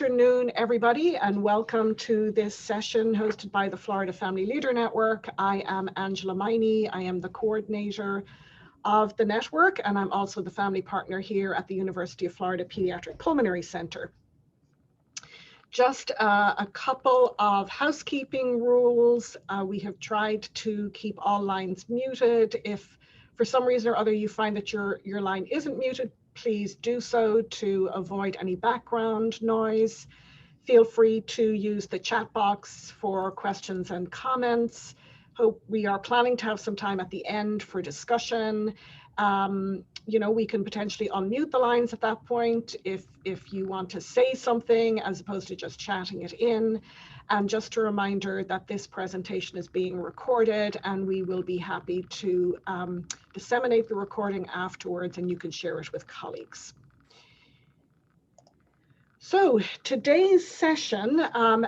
Afternoon, everybody, and welcome to this session hosted by the Florida Family Leader Network. I am Angela Miney. I am the coordinator of the network, and I'm also the family partner here at the University of Florida Pediatric Pulmonary Center. Just a couple of housekeeping rules. We have tried to keep all lines muted. If for some reason or other you find that your line isn't muted, please do so to avoid any background noise. Feel free to use the chat box for questions and comments. We are planning to have some time at the end for discussion. We can potentially unmute the lines at that point if you want to say something as opposed to just chatting it in. And just a reminder that this presentation is being recorded, and we will be happy to disseminate the recording afterwards, and you can share it with colleagues. So today's session,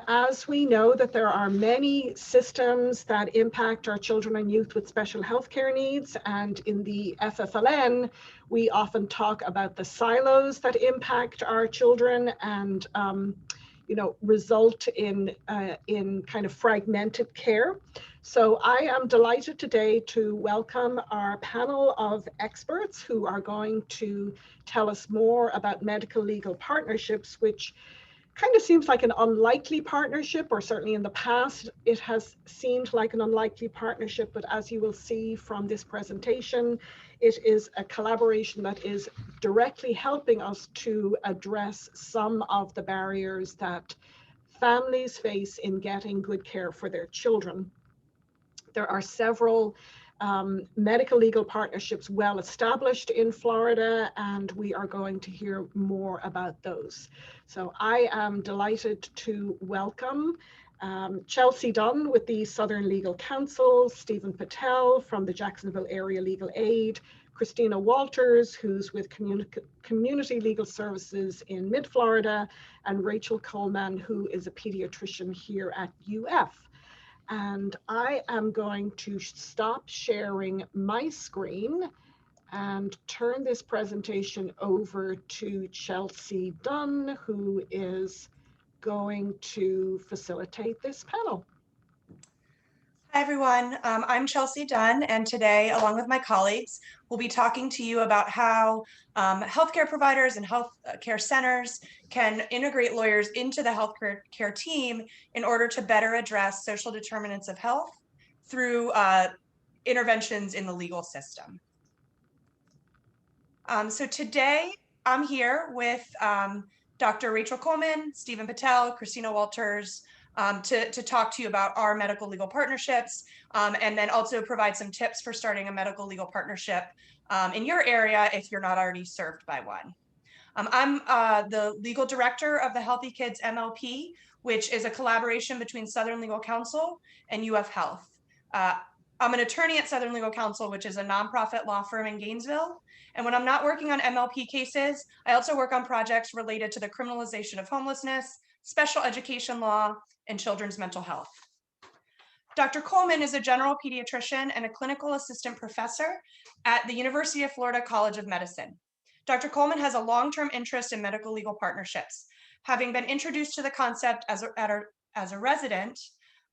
as we know that there are many systems that impact our children and youth with special healthcare needs, and in the FFLN, we often talk about the silos that impact our children and result in kind of fragmented care. So I am delighted today to welcome our panel of experts who are going to tell us more about medical legal partnerships, which kind of seems like an unlikely partnership, or certainly in the past it has seemed like an unlikely partnership, but as you will see from this presentation, it is a collaboration that is directly helping us to address some of the barriers that families face in getting good care for their children. There are several medical legal partnerships well established in Florida, and we are going to hear more about those. So I am delighted to welcome Chelsea Dunn with the Southern Legal Council, Stephen Patel from the Jacksonville Area Legal Aid, Christina Walters, who's with Community Legal Services in Mid-Florida, and Rachel Coleman, who is a pediatrician here at UF. And I am going to stop sharing my screen and turn this presentation over to Chelsea Dunn, who is going to facilitate this panel. Hi, everyone. I'm Chelsea Dunn, and today, along with my colleagues, we'll be talking to you about how healthcare providers and healthcare centers can integrate lawyers into the healthcare team in order to better address social determinants of health through interventions in the legal system. So today, I'm here with Dr. Rachel Coleman, Stephen Patel, Christina Walters, to talk to you about our medical legal partnerships, and then also provide some tips for starting a medical legal partnership in your area if you're not already served by one. I'm the legal director of the Healthy Kids MLP, which is a collaboration between Southern Legal Counsel and UF Health. I'm an attorney at Southern Legal Counsel, which is a nonprofit law firm in Gainesville. And when I'm not working on MLP cases, I also work on projects related to the criminalization of homelessness, special education law, and children's mental health. Dr. Coleman is a general pediatrician and a clinical assistant professor at the University of Florida College of Medicine. Dr. Coleman has a long-term interest in medical legal partnerships, having been introduced to the concept as a resident,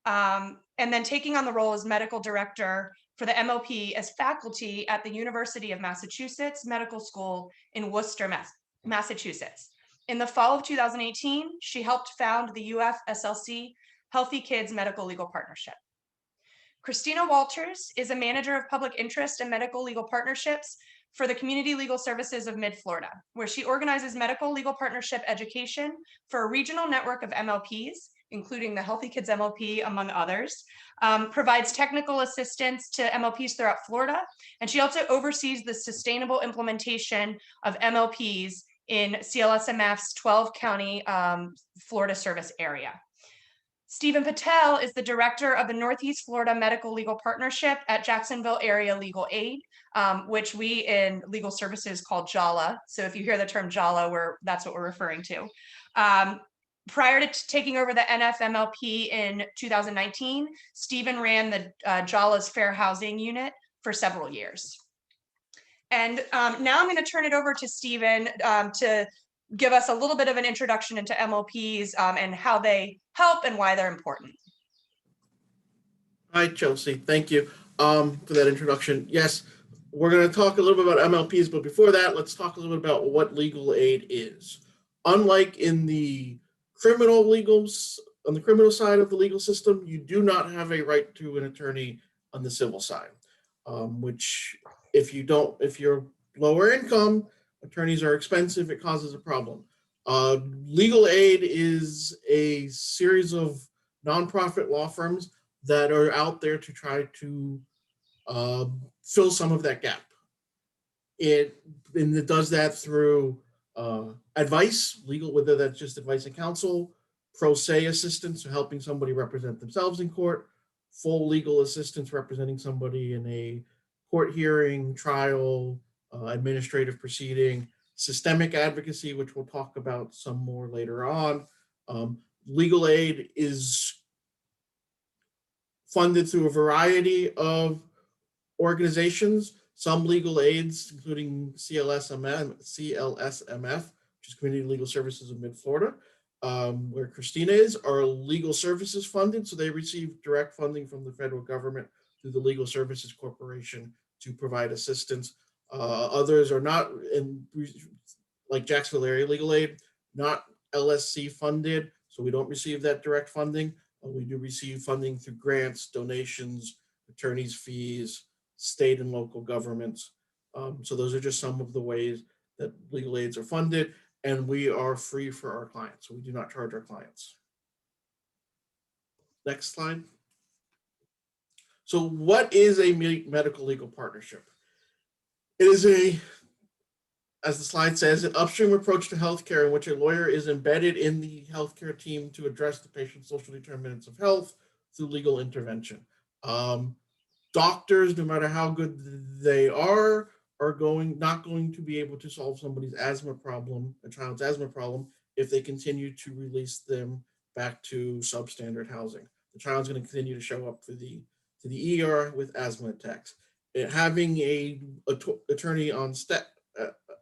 and then taking on the role as medical director for the MLP as faculty at the University of Massachusetts Medical School in Worcester, Massachusetts. In the fall of 2018, she helped found the UF-SLC Healthy Kids Medical Legal Partnership. Christina Walters is a manager of public interest and medical legal partnerships for the Community Legal Services of Mid-Florida, where she organizes medical legal partnership education for a regional network of MLPs, including the Healthy Kids MLP, among others, provides technical assistance to MLPs throughout Florida, and she also oversees the sustainable implementation of MLPs in CLSMF's 12-county Florida service area. Stephen Patel is the director of the Northeast Florida Medical Legal Partnership at Jacksonville Area Legal Aid, which we in legal services call JALA. So if you hear the term JALA, that's what we're referring to. Prior to taking over the NFMLP in 2019, Stephen ran the JALA's Fair Housing Unit for several years. And now I'm going to turn it over to Stephen to give us a little bit of an introduction into MLPs and how they help and why they're important. Hi, Chelsea. Thank you for that introduction. Yes, we're going to talk a little bit about MLPs, but before that, let's talk a little bit about what legal aid is. Unlike in the on the criminal side of the legal system, you do not have a right to an attorney on the civil side, which if you're lower income, attorneys are expensive, it causes a problem. Legal aid is a series of nonprofit law firms that are out there to try to fill some of that gap. It does that through advice, legal, whether that's just advice and counsel, pro se assistance, so helping somebody represent themselves in court, full legal assistance representing somebody in a court hearing, trial, administrative proceeding, systemic advocacy, which we'll talk about some more later on. Legal aid is funded through a variety of organizations. Some legal aids, including CLSMF, which is Community Legal Services of Mid-Florida, where Christina is, are legal services funded. So they receive direct funding from the federal government through the Legal Services Corporation to provide assistance. Others are not, like Jacksonville Area Legal Aid, not LSC funded, so we don't receive that direct funding. We do receive funding through grants, donations, attorneys' fees, state and local governments. So those are just some of the ways that legal aids are funded, and we are free for our clients. So we do not charge our clients. Next slide. So what is a medical legal partnership? It is as the slide says, an upstream approach to healthcare in which a lawyer is embedded in the healthcare team to address the patient's social determinants of health through legal intervention. Doctors, no matter how good they are not going to be able to solve somebody's asthma problem, a child's asthma problem, if they continue to release them back to substandard housing. The child's going to continue to show up to the ER with asthma attacks. Having a attorney on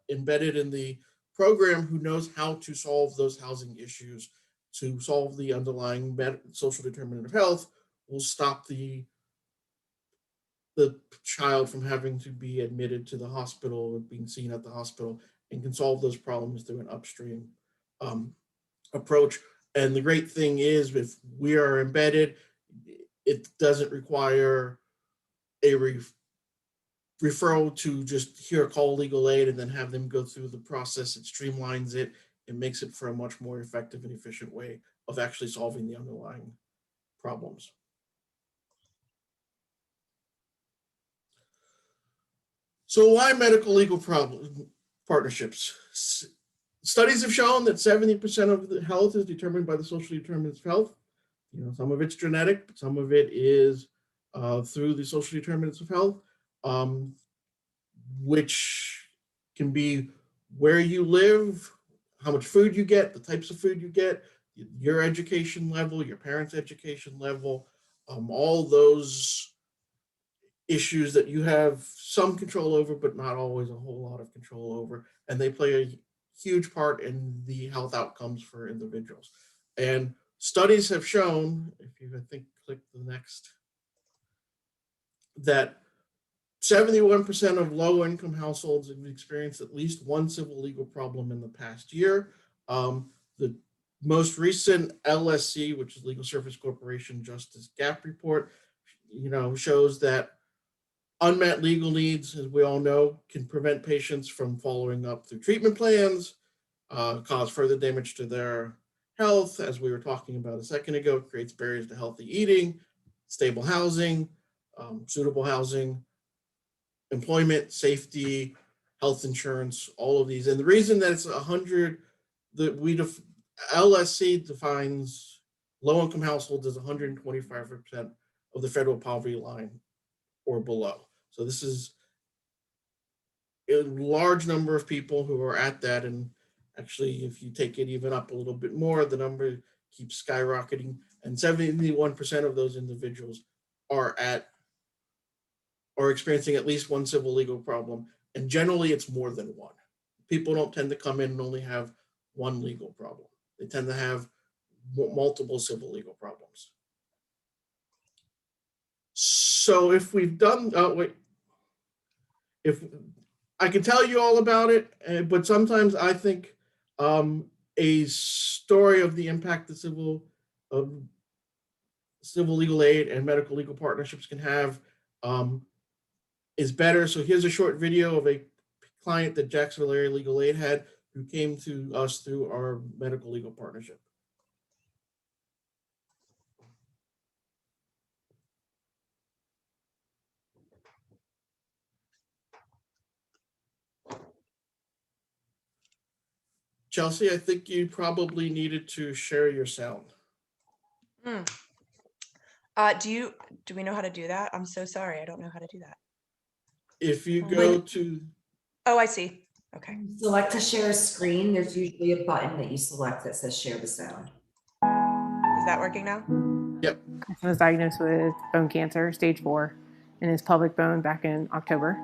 embedded in the program who knows how to solve those housing issues, to solve the underlying social determinant of health, will stop the child from having to be admitted to the hospital or being seen at the hospital, and can solve those problems through an upstream approach. And the great thing is, if we are embedded, it doesn't require a referral to just here, call legal aid and then have them go through the process. It streamlines it. It makes it for a much more effective and efficient way of actually solving the underlying problems. So why medical legal partnerships? Studies have shown that 70% of the health is determined by the social determinants of health. Some of it's genetic, but some of it is through the social determinants of health. Which can be where you live, how much food you get, the types of food you get, your education level, your parents' education level, all those issues that you have some control over, but not always a whole lot of control over. And they play a huge part in the health outcomes for individuals. And studies have shown, if you click the next, that 71% of low-income households have experienced at least one civil legal problem in the past year. The most recent LSC, which is Legal Service Corporation Justice Gap Report, shows that unmet legal needs, as we all know, can prevent patients from following up through treatment plans, cause further damage to their health, as we were talking about a second ago, creates barriers to healthy eating, stable housing, suitable housing, employment, safety, health insurance, all of these. And the reason that it's 100, LSC defines low-income households as 125% of the federal poverty line or below. So this is a large number of people who are at that. And actually, if you take it even up a little bit more, the number keeps skyrocketing. And 71% of those individuals are experiencing at least one civil legal problem. And generally, it's more than one. People don't tend to come in and only have one legal problem. They tend to have multiple civil legal problems. So if we've done, if I can tell you all about it, but sometimes I think a story of the impact that civil legal aid and medical legal partnerships can have is better. So here's a short video of a client that Jacksonville Area Legal Aid had who came to us through our medical legal partnership. Chelsea, I think you probably needed to share your sound. Do we know how to do that? I'm so sorry. I don't know how to do that. If you go to, Oh, I see. Okay. Select to share a screen. There's usually a button that you select that says share the sound. Is that working now? yep, I was diagnosed with bone cancer, stage 4, in his pelvic bone back in October.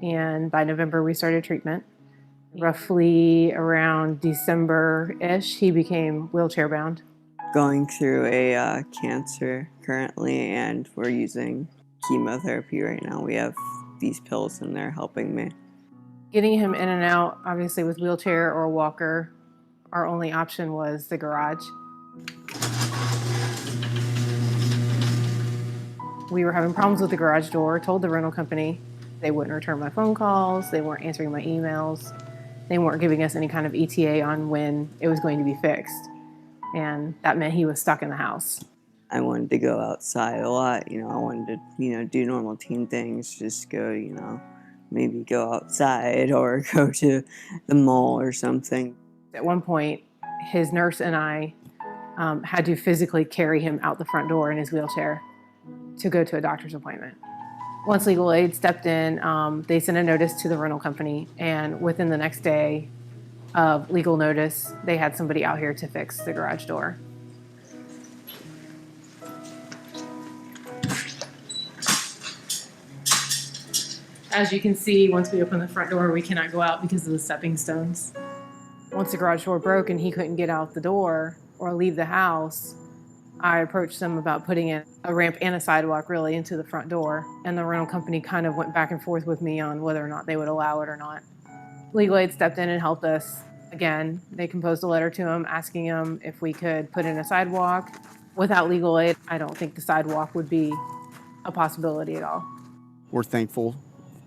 And by November, we started treatment. Roughly around December-ish, he became wheelchair bound. Going through a cancer currently, and we're using chemotherapy right now. We have these pills and they're helping me. Getting him in and out, obviously with wheelchair or walker, our only option was the garage. We were having problems with the garage door, told the rental company. They wouldn't return my phone calls, they weren't answering my emails, they weren't giving us any kind of ETA on when it was going to be fixed. And that meant he was stuck in the house. I wanted to go outside a lot, I wanted to, do normal teen things, just go, maybe go outside or go to the mall or something. At one point, his nurse and I had to physically carry him out the front door in his wheelchair to go to a doctor's appointment. Once legal aid stepped in, they sent a notice to the rental company, and within the next day of legal notice, they had somebody out here to fix the garage door. As you can see, once we open the front door, we cannot go out because of the stepping stones. Once the garage door broke and he couldn't get out the door or leave the house, I approached them about putting in a ramp and a sidewalk really into the front door. And the rental company kind of went back and forth with me on whether or not they would allow it or not. Legal aid stepped in and helped us. Again, they composed a letter to him asking him if we could put in a sidewalk. Without legal aid, I don't think the sidewalk would be a possibility at all. We're thankful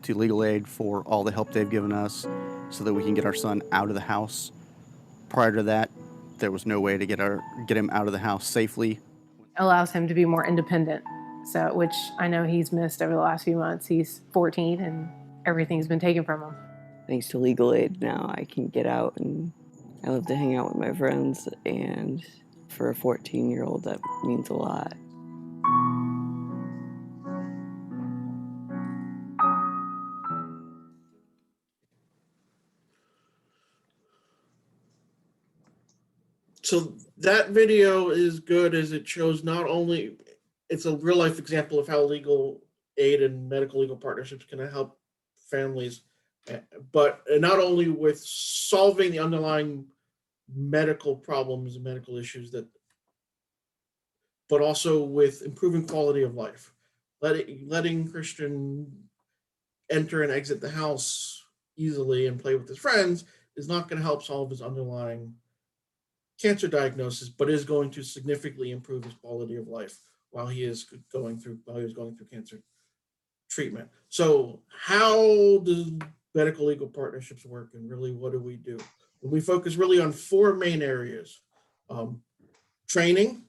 to Legal Aid for all the help they've given us so that we can get our son out of the house. Prior to that, there was no way to get him out of the house safely. Allows him to be more independent, which I know he's missed over the last few months. He's 14 and everything's been taken from him. Thanks to Legal Aid, now I can get out and I love to hang out with my friends, and for a 14-year-old, that means a lot. So that video is good as it shows not only, it's a real life example of how legal aid and medical legal partnerships can help families, but not only with solving the underlying medical problems and medical issues but also with improving quality of life. Letting Christian enter and exit the house easily and play with his friends is not going to help solve his underlying cancer diagnosis, but is going to significantly improve his quality of life while he is going through cancer treatment. So how do medical legal partnerships work, and really what do we do? And we focus really on 4 main areas. Training,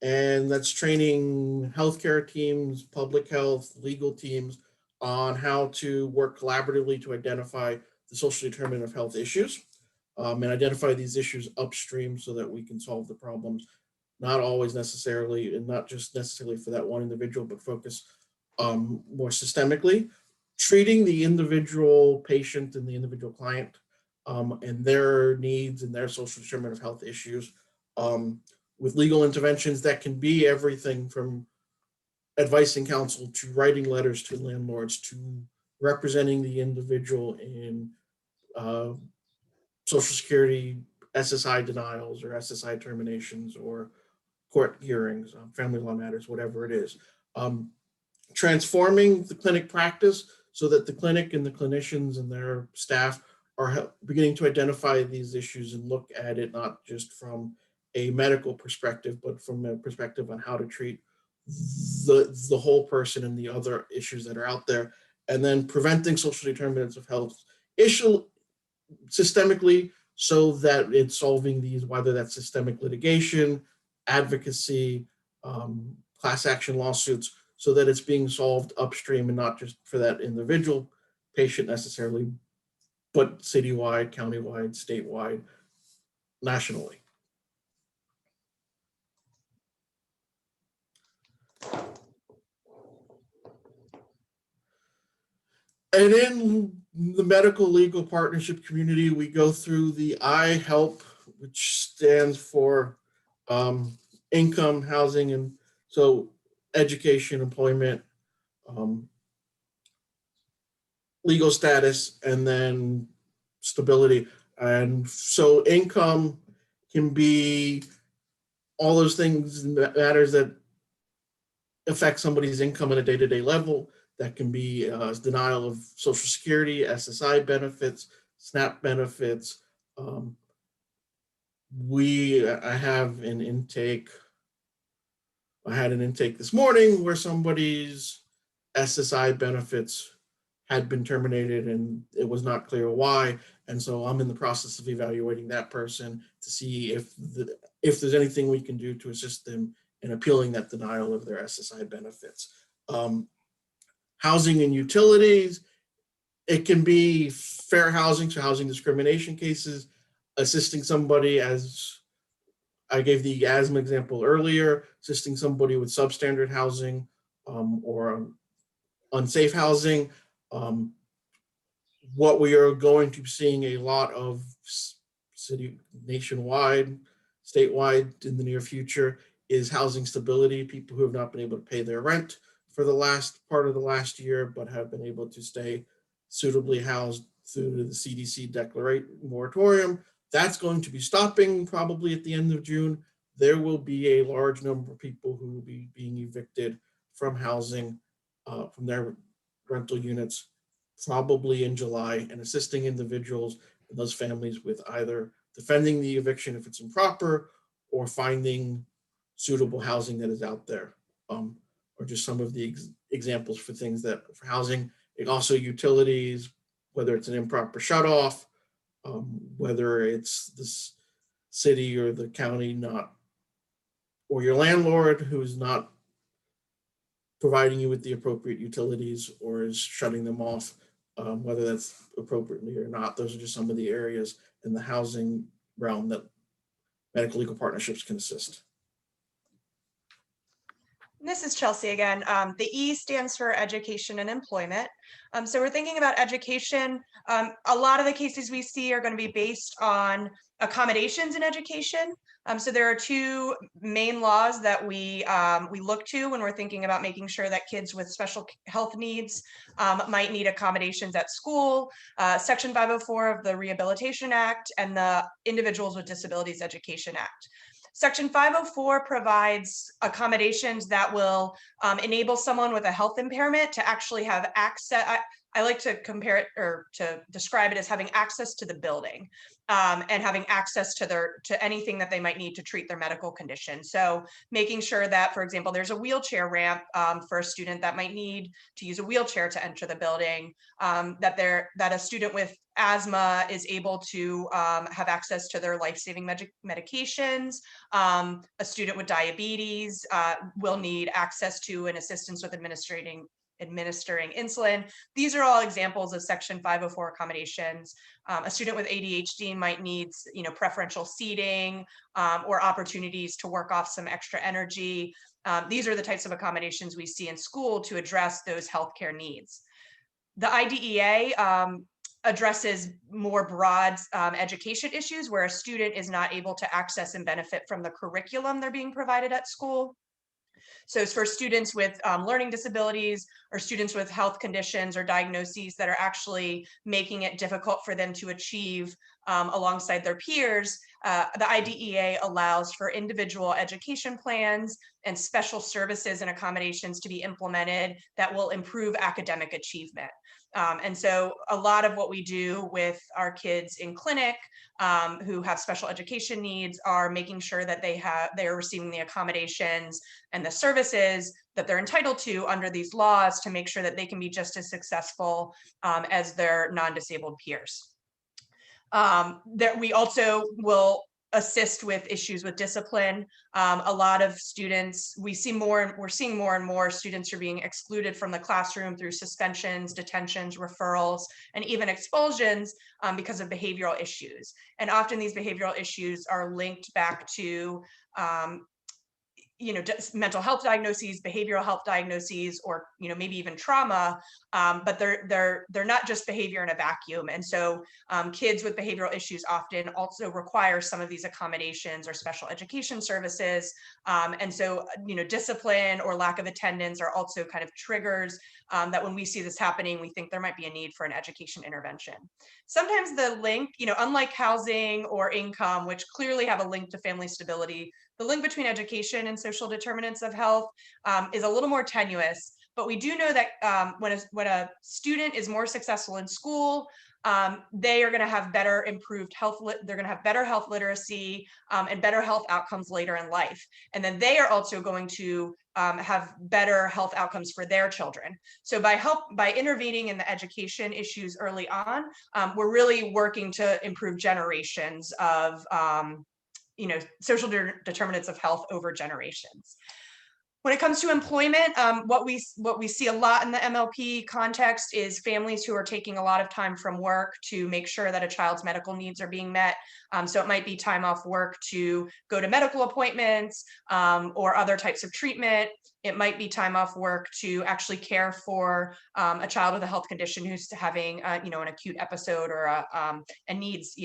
and that's training healthcare teams, public health, legal teams on how to work collaboratively to identify the social determinant of health issues. And identify these issues upstream so that we can solve the problems, not always necessarily, and not just necessarily for that one individual, but focus more systemically. Treating the individual patient and the individual client and their needs and their social determinant of health issues with legal interventions that can be everything from advice and counsel to writing letters to landlords to representing the individual in Social Security SSI denials or SSI terminations or court hearings, family law matters, whatever it is. Transforming the clinic practice so that the clinic and the clinicians and their staff are beginning to identify these issues and look at it not just from a medical perspective, but from a perspective on how to treat the whole person and the other issues that are out there. And then preventing social determinants of health issue systemically so that it's solving these, whether that's systemic litigation, advocacy, class action lawsuits, so that it's being solved upstream and not just for that individual patient necessarily, but citywide, countywide, statewide, nationally. And in the medical legal partnership community, we go through the IHELP, which stands for income, housing, and so education, employment, legal status, and then stability. And so income can be all those things, matters that affect somebody's income at a day-to-day level. That can be denial of Social Security, SSI benefits, SNAP benefits. I have an intake. I had an intake this morning where somebody's SSI benefits had been terminated and it was not clear why. And so I'm in the process of evaluating that person to see if there's anything we can do to assist them in appealing that denial of their SSI benefits. Housing and utilities, it can be fair housing, so housing discrimination cases, assisting somebody, as I gave the asthma example earlier, assisting somebody with substandard housing or unsafe housing. What we are going to be seeing a lot of nationwide, statewide in the near future is housing stability, people who have not been able to pay their rent for the last part of the last year, but have been able to stay suitably housed through the CDC declaration moratorium. That's going to be stopping probably at the end of June. There will be a large number of people who will be being evicted from housing, from their rental units, probably in July, and assisting individuals and those families with either defending the eviction if it's improper or finding suitable housing that is out there. Or just some of the examples for things that for housing, and also utilities, whether it's an improper shut off, whether it's the city or the county or your landlord who's not providing you with the appropriate utilities or is shutting them off, whether that's appropriately or not. Those are just some of the areas in the housing realm that medical legal partnerships can assist. This is Chelsea again. The E stands for education and employment. So we're thinking about education. A lot of the cases we see are going to be based on accommodations in education. So there are two main laws that we look to when we're thinking about making sure that kids with special health needs might need accommodations at school. Section 504 of the Rehabilitation Act and the Individuals with Disabilities Education Act. Section 504 provides accommodations that will enable someone with a health impairment to actually have access. I like to compare it or to describe it as having access to the building and having access to anything that they might need to treat their medical condition. So making sure that, for example, there's a wheelchair ramp for a student that might need to use a wheelchair to enter the building, that a student with asthma is able to have access to their life-saving medications. A student with diabetes will need access to and assistance with administering insulin. These are all examples of Section 504 accommodations. A student with ADHD might need, preferential seating or opportunities to work off some extra energy. These are the types of accommodations we see in school to address those healthcare needs. The IDEA addresses more broad education issues where a student is not able to access and benefit from the curriculum they're being provided at school. So it's for students with learning disabilities or students with health conditions or diagnoses that are actually making it difficult for them to achieve alongside their peers. the IDEA allows for individual education plans and special services and accommodations to be implemented that will improve academic achievement. And so a lot of what we do with our kids in clinic who have special education needs are making sure that they are receiving the accommodations and the services that they're entitled to under these laws to make sure that they can be just as successful as their non-disabled peers. That we also will assist with issues with discipline. A lot of students, we're seeing more and more students are being excluded from the classroom through suspensions, detentions, referrals, and even expulsions because of behavioral issues. And often these behavioral issues are linked back to mental health diagnoses, behavioral health diagnoses, or maybe even trauma, but they're not just behavior in a vacuum. And so kids with behavioral issues often also require some of these accommodations or special education services. And so discipline or lack of attendance are also kind of triggers that when we see this happening, we think there might be a need for an education intervention. Sometimes the link, unlike housing or income, which clearly have a link to family stability, the link between education and social determinants of health is a little more tenuous, but we do know that when a student is more successful in school, they are going to have better improved health. They're going to have better health literacy and better health outcomes later in life. And then they are also going to have better health outcomes for their children. So by intervening in the education issues early on, we're really working to improve generations of social determinants of health over generations. When it comes to employment, what we see a lot in the MLP context is families who are taking a lot of time from work to make sure that a child's medical needs are being met. So it might be time off work to go to medical appointments or other types of treatment. It might be time off work to actually care for a child with a health condition who's having an acute episode or and needs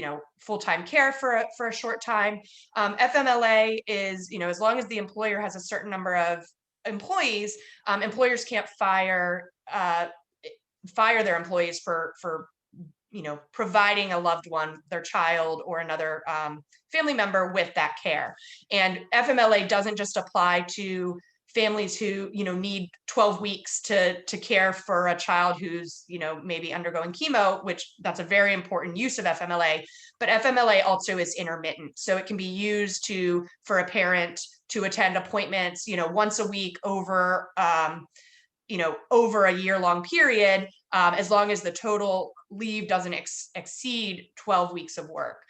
full-time care for a short time. FMLA is as long as the employer has a certain number of employees, employers can't fire their employees for providing a loved one, their child or another family member with that care. And FMLA doesn't just apply to families who need 12 weeks to care for a child who's maybe undergoing chemo, which that's a very important use of FMLA, but FMLA also is intermittent, so it can be used for a parent to attend appointments once a week over over a year-long period, as long as the total leave doesn't exceed 12 weeks of work.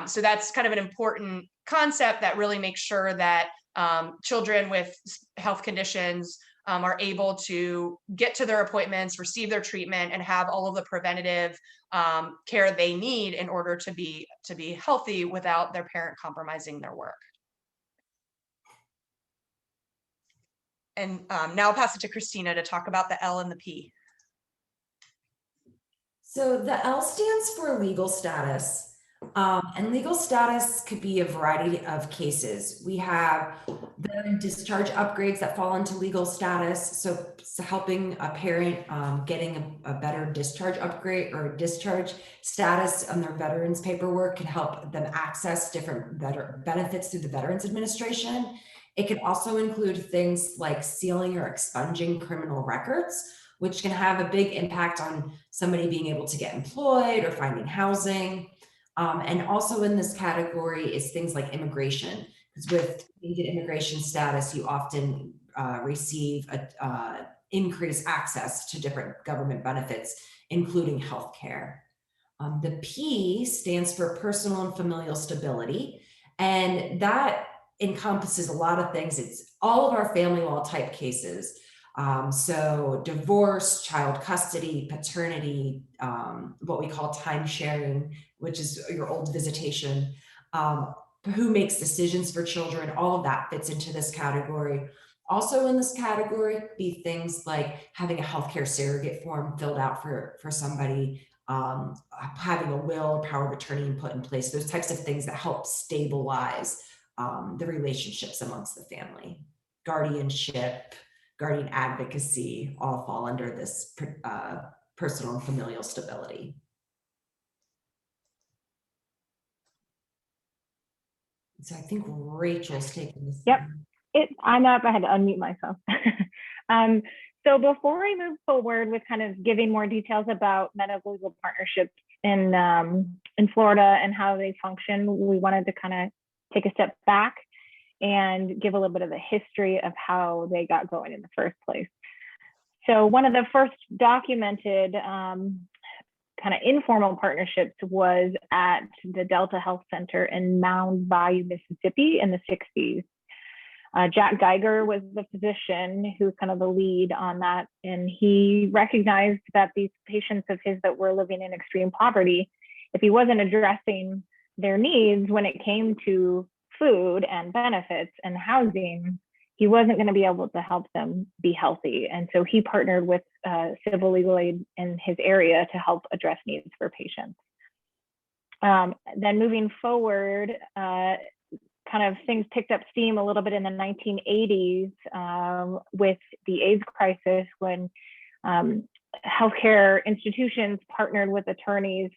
So that's kind of an important concept that really makes sure that children with health conditions are able to get to their appointments, receive their treatment, and have all of the preventative care they need in order to be healthy without their parent compromising their work. And now I'll pass it to Christina to talk about the L and the P. So the L stands for legal status. And legal status could be a variety of cases. We have the discharge upgrades that fall into legal status. So helping a parent getting a better discharge upgrade or discharge status on their veterans paperwork can help them access different benefits through the Veterans Administration. It can also include things like sealing or expunging criminal records, which can have a big impact on somebody being able to get employed or finding housing. And also in this category is things like immigration, because with needed immigration status, you often receive increased access to different government benefits, including healthcare. The P stands for personal and familial stability, and that encompasses a lot of things. It's all of our family law type cases. So divorce, child custody, paternity, what we call time sharing, which is your old visitation, who makes decisions for children, all of that fits into this category. Also in this category be things like having a healthcare surrogate form filled out for somebody, having a will or power of attorney put in place, those types of things that help stabilize the relationships amongst the family. Guardianship, guardian advocacy all fall under this personal and familial stability. So I think Rachel's taking this. Yep. I'm up. I had to unmute myself. So before I move forward with kind of giving more details about medical legal partnerships in Florida and how they function, we wanted to kind of take a step back and give a little bit of the history of how they got going in the first place. So one of the first documented kind of informal partnerships was at the Delta Health Center in Mound Bayou, Mississippi in the 60s. Jack Geiger was the physician who was kind of the lead on that. And he recognized that these patients of his that were living in extreme poverty, if he wasn't addressing their needs when it came to food and benefits and housing, he wasn't going to be able to help them be healthy. And so he partnered with civil legal aid in his area to help address needs for patients. Then moving forward, kind of things picked up steam a little bit in the 1980s with the AIDS crisis, when healthcare institutions partnered with attorneys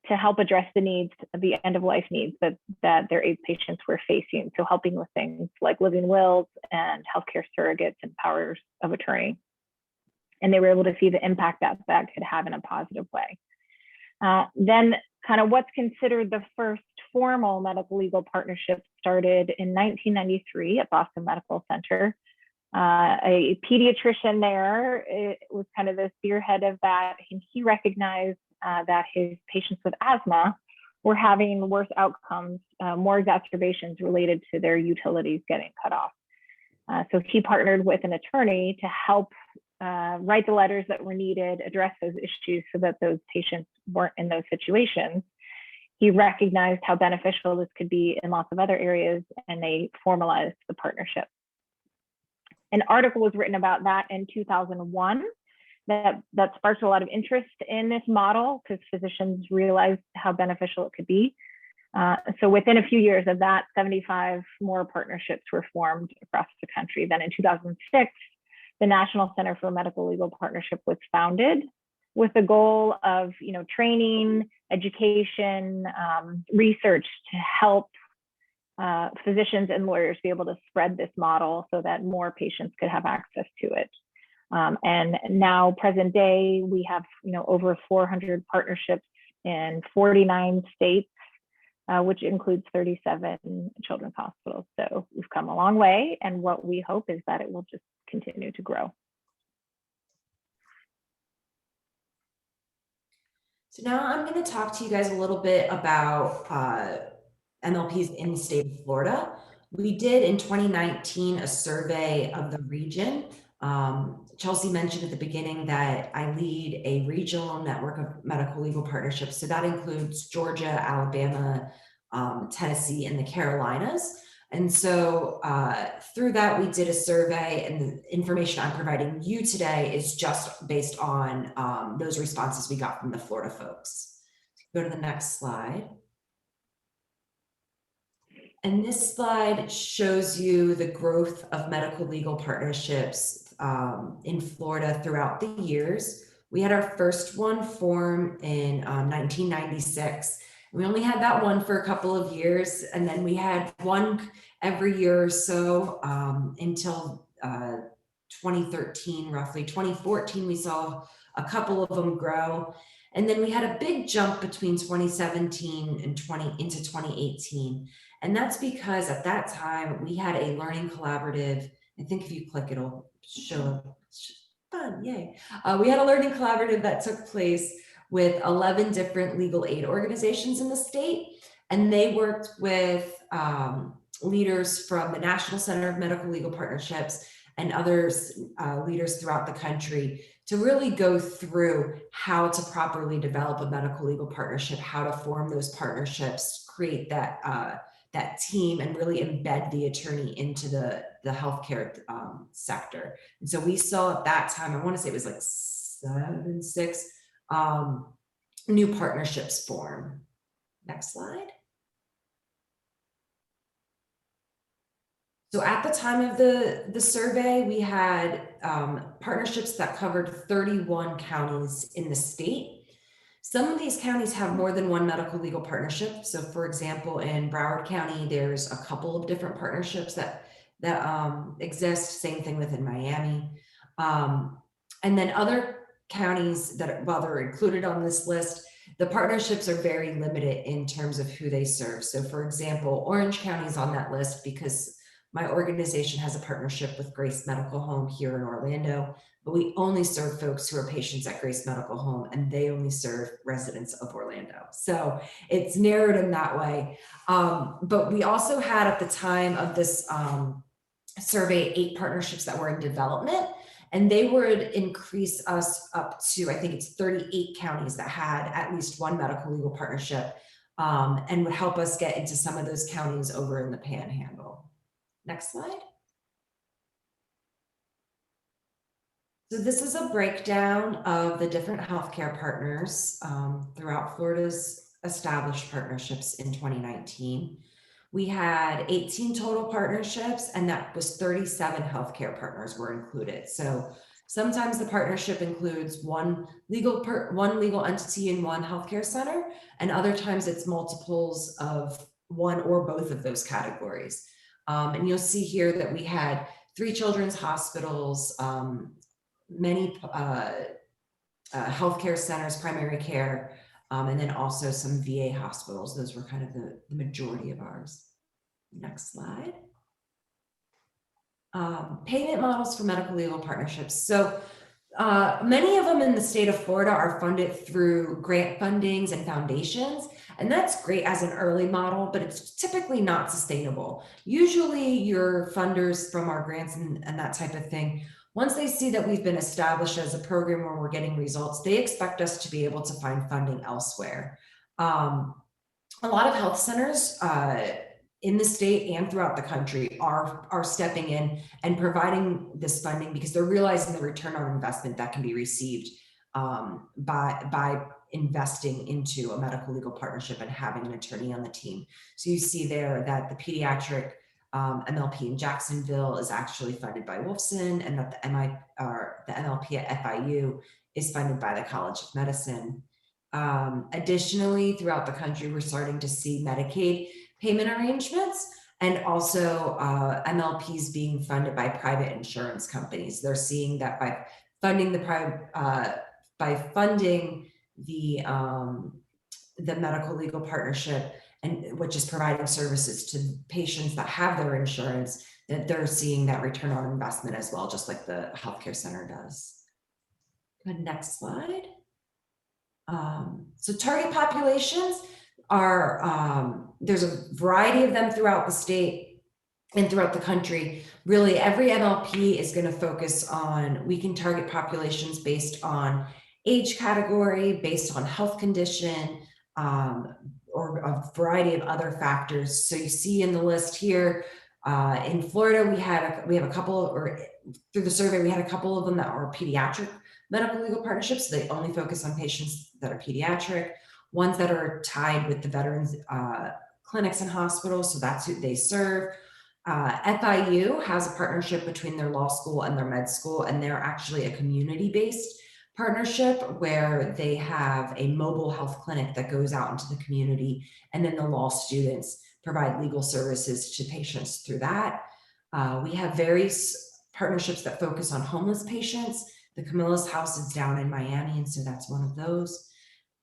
to help address the needs, the end of life needs that their AIDS patients were facing. So helping with things like living wills and healthcare surrogates and powers of attorney. And they were able to see the impact that that could have in a positive way. Then kind of what's considered the first formal medical legal partnership started in 1993 at Boston Medical Center. A pediatrician there was kind of the spearhead of that, and he recognized that his patients with asthma were having worse outcomes, more exacerbations related to their utilities getting cut off. So he partnered with an attorney to help write the letters that were needed, address those issues so that those patients weren't in those situations. He recognized how beneficial this could be in lots of other areas, and they formalized the partnership. An article was written about that in 2001 that sparked a lot of interest in this model because physicians realized how beneficial it could be. So within a few years of that, 75 more partnerships were formed across the country. Then in 2006, the National Center for Medical Legal Partnership was founded with the goal of, training, education, research to help physicians and lawyers be able to spread this model so that more patients could have access to it. And now, present day, we have over 400 partnerships in 49 states, which includes 37 children's hospitals. So we've come a long way, and what we hope is that it will just continue to grow. So now I'm going to talk to you guys a little bit about MLPs in the state of Florida. We did in 2019 a survey of the region. Chelsea mentioned at the beginning that I lead a regional network of medical legal partnerships. So that includes Georgia, Alabama, Tennessee, and the Carolinas. And so through that, we did a survey, and the information I'm providing you today is just based on those responses we got from the Florida folks. Go to the next slide. And this slide shows you the growth of medical legal partnerships in Florida throughout the years. We had our first one form in 1996. We only had that one for a couple of years, and then we had one every year or so until 2013, roughly. 2014, we saw a couple of them grow. And then we had a big jump between 2017 and into 2018. And that's because at that time, we had a learning collaborative. I think if you click, it'll show fun, yay. We had a learning collaborative that took place with 11 different legal aid organizations in the state. And they worked with leaders from the National Center of Medical Legal Partnerships and others, leaders throughout the country, to really go through how to properly develop a medical legal partnership, how to form those partnerships, create that that team, and really embed the attorney into the healthcare sector. And so we saw at that time, I want to say it was like 6 new partnerships form. Next slide. So at the time of the survey, we had partnerships that covered 31 counties in the state. Some of these counties have more than one medical legal partnership. So for example, in Broward County, there's a couple of different partnerships that exist. Same thing within Miami. And then other counties that, while they're included on this list, the partnerships are very limited in terms of who they serve. So for example, Orange County is on that list because my organization has a partnership with Grace Medical Home here in Orlando, but we only serve folks who are patients at Grace Medical Home, and they only serve residents of Orlando. So it's narrowed in that way. But we also had, at the time of this survey, 8 partnerships that were in development, and they would increase us up to, I think it's 38 counties that had at least one medical legal partnership, and would help us get into some of those counties over in the Panhandle. Next slide. So this is a breakdown of the different healthcare partners throughout Florida's established partnerships in 2019. We had 18 total partnerships, and that was 37 healthcare partners were included. So sometimes the partnership includes one legal entity in one healthcare center, and other times it's multiples of one or both of those categories. And you'll see here that we had 3 children's hospitals, many healthcare centers, primary care, and then also some VA hospitals. Those were kind of the majority of ours. Next slide. Payment models for medical legal partnerships. So many of them in the state of Florida are funded through grant fundings and foundations. And that's great as an early model, but it's typically not sustainable. Usually your funders from our grants and that type of thing, once they see that we've been established as a program where we're getting results, they expect us to be able to find funding elsewhere. A lot of health centers in the state and throughout the country are stepping in and providing this funding because they're realizing the return on investment that can be received by investing into a medical legal partnership and having an attorney on the team. So you see there that the pediatric MLP in Jacksonville is actually funded by Wolfson, and that the MLP at FIU is funded by the College of Medicine. Additionally, throughout the country, we're starting to see Medicaid payment arrangements and also MLPs being funded by private insurance companies. They're seeing that by funding the medical legal partnership, and which is providing services to patients that have their insurance, that they're seeing that return on investment as well, just like the healthcare center does. Good, next slide. So target populations are, there's a variety of them throughout the state and throughout the country. Really, every MLP is going to focus on, we can target populations based on age category, based on health condition, or a variety of other factors. So you see in the list here, in Florida, we have a couple, or through the survey, we had a couple of them that were pediatric medical legal partnerships. So they only focus on patients that are pediatric, ones that are tied with the veterans clinics and hospitals. So that's who they serve. FIU has a partnership between their law school and their med school, and they're actually a community-based partnership where they have a mobile health clinic that goes out into the community, and then the law students provide legal services to patients through that. We have various partnerships that focus on homeless patients. The Camilla's House is down in Miami, and so that's one of those.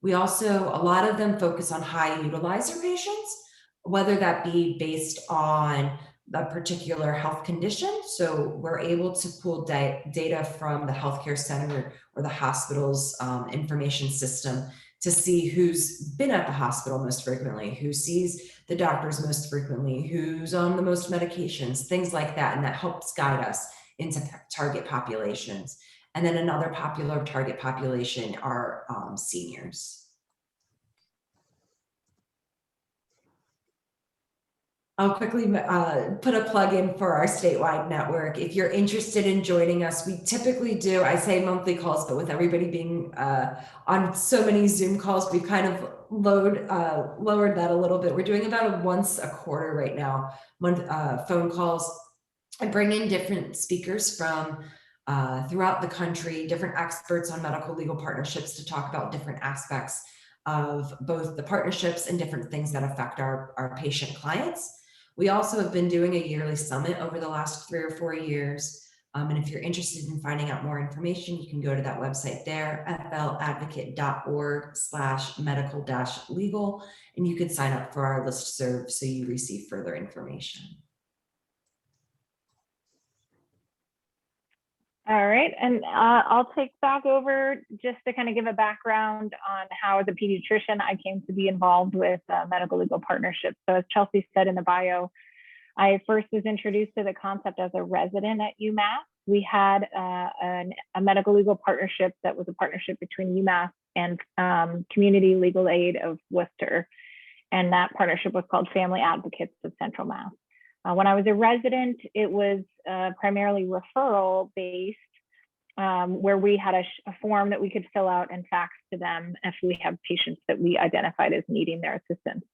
We also, a lot of them focus on high utilizer patients, whether that be based on a particular health condition. So we're able to pull data from the healthcare center or the hospital's information system to see who's been at the hospital most frequently, who sees the doctors most frequently, who's on the most medications, things like that. And that helps guide us into target populations. And then another popular target population are seniors. I'll quickly put a plug in for our statewide network. If you're interested in joining us, we typically do, I say monthly calls, but with everybody being on so many Zoom calls, we've kind of lowered that a little bit. We're doing about once a quarter right now, phone calls. I bring in different speakers from throughout the country, different experts on medical legal partnerships to talk about different aspects of both the partnerships and different things that affect our patient clients. We also have been doing a yearly summit over the last 3 or 4 years. And if you're interested in finding out more information, you can go to that website there, fladvocate.org/medical-legal, and you can sign up for our listserv so you receive further information. All right, and I'll take back over just to kind of give a background on how, as a pediatrician, I came to be involved with medical legal partnerships. So as Chelsea said in the bio, I first was introduced to the concept as a resident at UMass. We had a medical legal partnership that was a partnership between UMass and Community Legal Aid of Worcester. And that partnership was called Family Advocates of Central Mass. When I was a resident, it was primarily referral based, where we had a form that we could fill out and fax to them if we have patients that we identified as needing their assistance.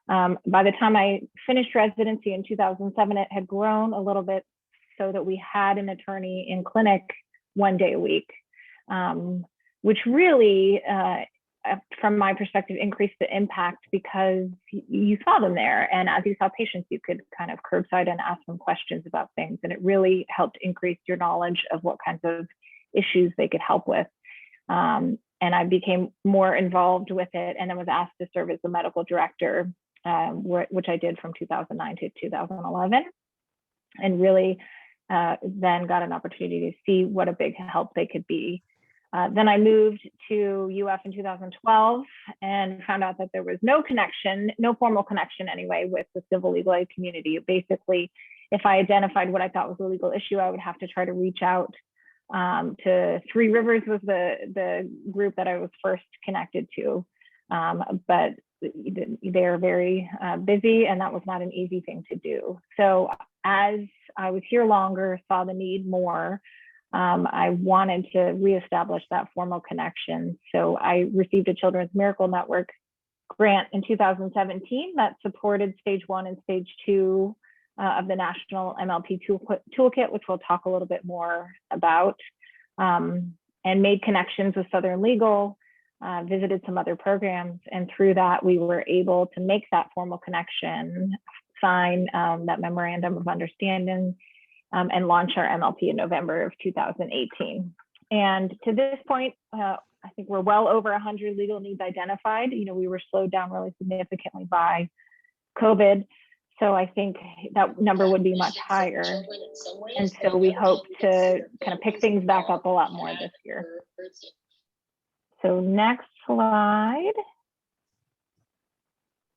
By the time I finished residency in 2007, it had grown a little bit so that we had an attorney in clinic 1 day a week, which really, from my perspective, increased the impact because you saw them there. And as you saw patients, you could kind of curbside and ask them questions about things. And it really helped increase your knowledge of what kinds of issues they could help with. And I became more involved with it and then was asked to serve as the medical director, which I did from 2009 to 2011. And really then got an opportunity to see what a big help they could be. Then I moved to UF in 2012 and found out that there was no connection, no formal connection anyway, with the civil legal aid community. Basically, if I identified what I thought was a legal issue, I would have to try to reach out to Three Rivers was the group that I was first connected to. But they're very busy and that was not an easy thing to do. So as I was here longer, saw the need more, I wanted to reestablish that formal connection. So I received a Children's Miracle Network grant in 2017 that supported stage 1 and stage 2 of the National MLP Toolkit, which we'll talk a little bit more about, and made connections with Southern Legal, visited some other programs. And through that, we were able to make that formal connection, sign that memorandum of understanding, and launch our MLP in November of 2018. And to this point, I think we're well over 100 legal needs identified. You know, we were slowed down really significantly by COVID. So I think that number would be much higher. And so we hope to kind of pick things back up a lot more this year. So next slide.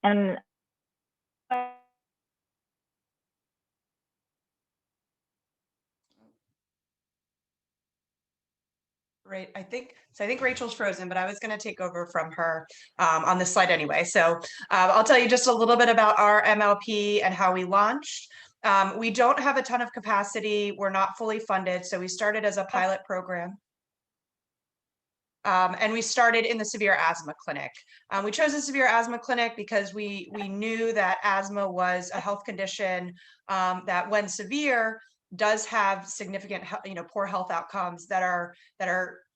And Great. I think Rachel's frozen, but I was going to take over from her on this slide anyway. So I'll tell you just a little bit about our MLP and how we launched. We don't have a ton of capacity. We're not fully funded. So we started as a pilot program. And we started in the severe asthma clinic. We chose the severe asthma clinic because we knew that asthma was a health condition that when severe does have significant, poor health outcomes that are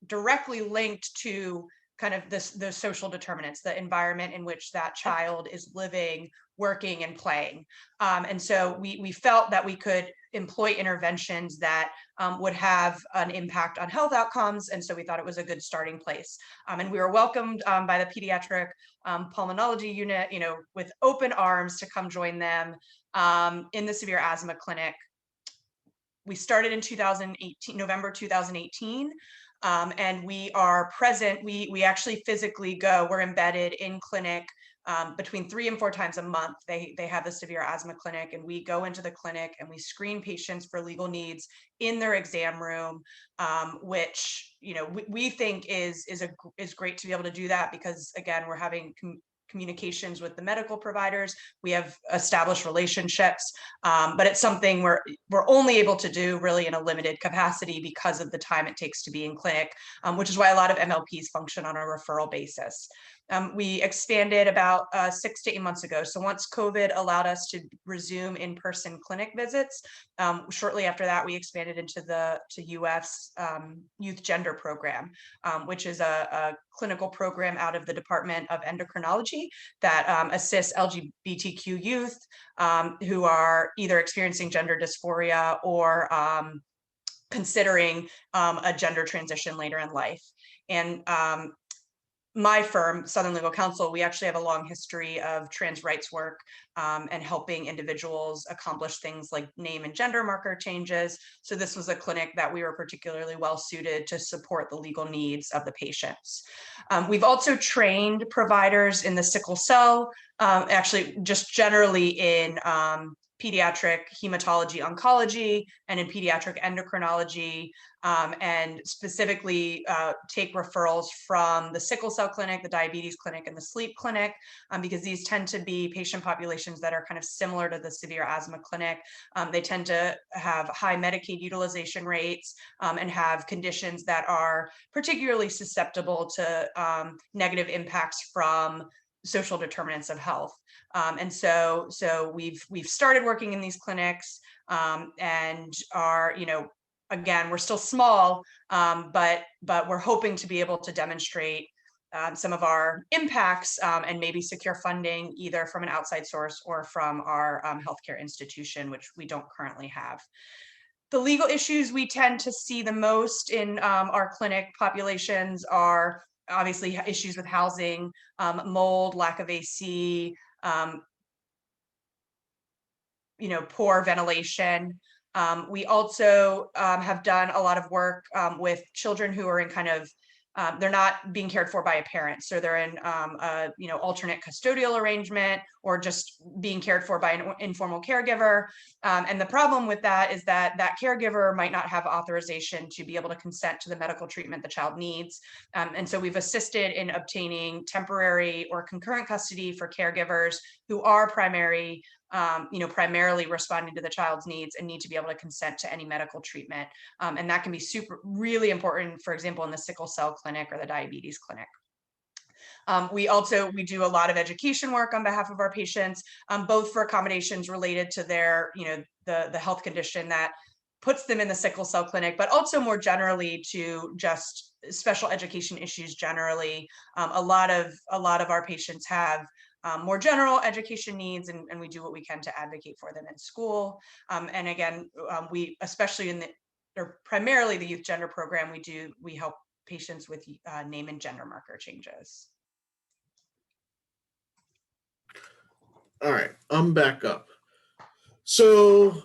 directly linked to kind of the social determinants, the environment in which that child is living, working, and playing. And so we felt that we could employ interventions that would have an impact on health outcomes. And so we thought it was a good starting place. And we were welcomed by the pediatric pulmonology unit, with open arms to come join them in the severe asthma clinic. We started in November 2018, and we are present. We actually physically go. We're embedded in clinic between 3 and 4 times a month. They have the severe asthma clinic, and we go into the clinic and we screen patients for legal needs in their exam room, which we think is great to be able to do that because again we're having communications with the medical providers. We have established relationships, but it's something we're only able to do really in a limited capacity because of the time it takes to be in clinic, which is why a lot of MLPs function on a referral basis. We expanded about 6 to 8 months ago. So once COVID allowed us to resume in-person clinic visits, shortly after that, we expanded into the UF's Youth Gender Program, which is a clinical program out of the Department of Endocrinology that assists LGBTQ youth who are either experiencing gender dysphoria or considering a gender transition later in life. And my firm, Southern Legal Counsel, we actually have a long history of trans rights work and helping individuals accomplish things like name and gender marker changes. So this was a clinic that we were particularly well suited to support the legal needs of the patients. We've also trained providers in the sickle cell, actually just generally in pediatric hematology oncology and in pediatric endocrinology, and specifically take referrals from the sickle cell clinic, the diabetes clinic, and the sleep clinic, because these tend to be patient populations that are kind of similar to the severe asthma clinic. They tend to have high Medicaid utilization rates and have conditions that are particularly susceptible to negative impacts from social determinants of health. And so we've started working in these clinics and are, again, we're still small, but we're hoping to be able to demonstrate some of our impacts and maybe secure funding either from an outside source or from our healthcare institution, which we don't currently have. The legal issues we tend to see the most in our clinic populations are obviously issues with housing, mold, lack of AC, poor ventilation. We also have done a lot of work with children who are in kind of, they're not being cared for by a parent. So they're in alternate custodial arrangement or just being cared for by an informal caregiver. And the problem with that is that that caregiver might not have authorization to be able to consent to the medical treatment the child needs. And so we've assisted in obtaining temporary or concurrent custody for caregivers who are primarily responding to the child's needs and need to be able to consent to any medical treatment. And that can be really important, for example, in the sickle cell clinic or the diabetes clinic. We do a lot of education work on behalf of our patients, both for accommodations related to their, the health condition that puts them in the sickle cell clinic, but also more generally to just special education issues generally. A lot of our patients have more general education needs, and we do what we can to advocate for them in school. And again, we, especially primarily the Youth Gender Program, we help patients with name and gender marker changes. All right, I'm back up. So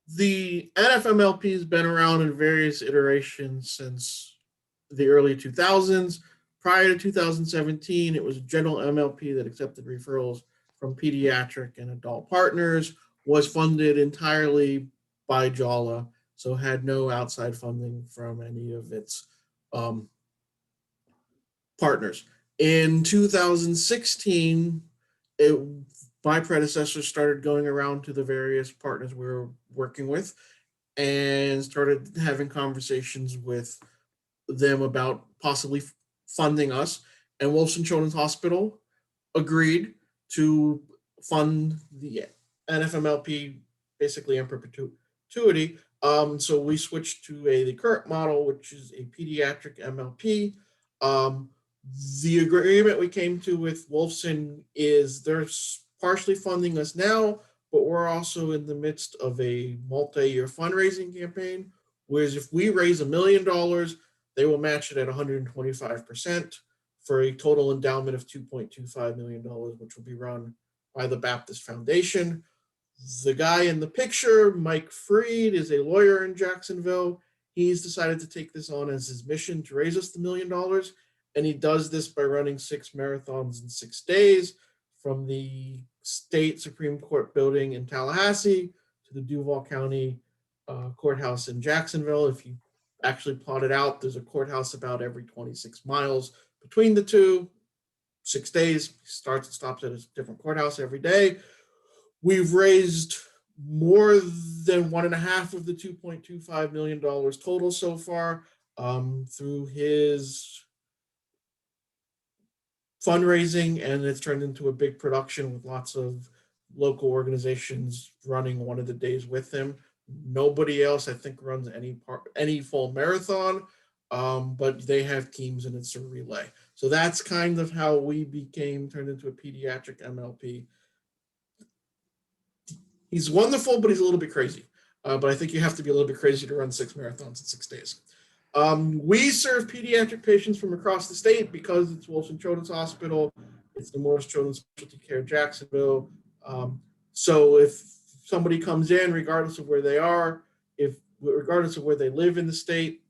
the NFMLP has been around in various iterations since the early 2000s. Prior to 2017, it was a general MLP that accepted referrals from pediatric and adult partners, was funded entirely by JAWLA, so had no outside funding from any of its partners. In 2016, my predecessor started going around to the various partners we were working with and started having conversations with them about possibly funding us, and Wolfson Children's Hospital agreed to fund the NFMLP basically in perpetuity. So we switched to the current model, which is a pediatric MLP. The agreement we came to with Wolfson is they're partially funding us now, but we're also in the midst of a multi-year fundraising campaign, whereas if we raise $1 million, they will match it at 125% for a total endowment of $2.25 million, which will be run by the Baptist Foundation. The guy in the picture, Mike Freed, is a lawyer in Jacksonville. He's decided to take this on as his mission to raise us the $1 million. And he does this by running 6 marathons in 6 days, from the state Supreme Court building in Tallahassee to the Duval County courthouse in Jacksonville. If you actually plot it out, there's a courthouse about every 26 miles between the two. 6 days, starts and stops at a different courthouse every day. We've raised more than 1.5 of the $2.25 million total so far through his fundraising, and it's turned into a big production with lots of local organizations running one of the days with him. Nobody else, I think, runs any full marathon, but they have teams and it's a relay. So that's kind of how we turned into a pediatric MLP. He's wonderful, but he's a little bit crazy. But I think you have to be a little bit crazy to run 6 marathons in 6 days. We serve pediatric patients from across the state because it's Wilson Children's Hospital. It's the Morris Children's Specialty Care Jacksonville. So if somebody comes in, regardless of where they are, regardless of where they live in the state,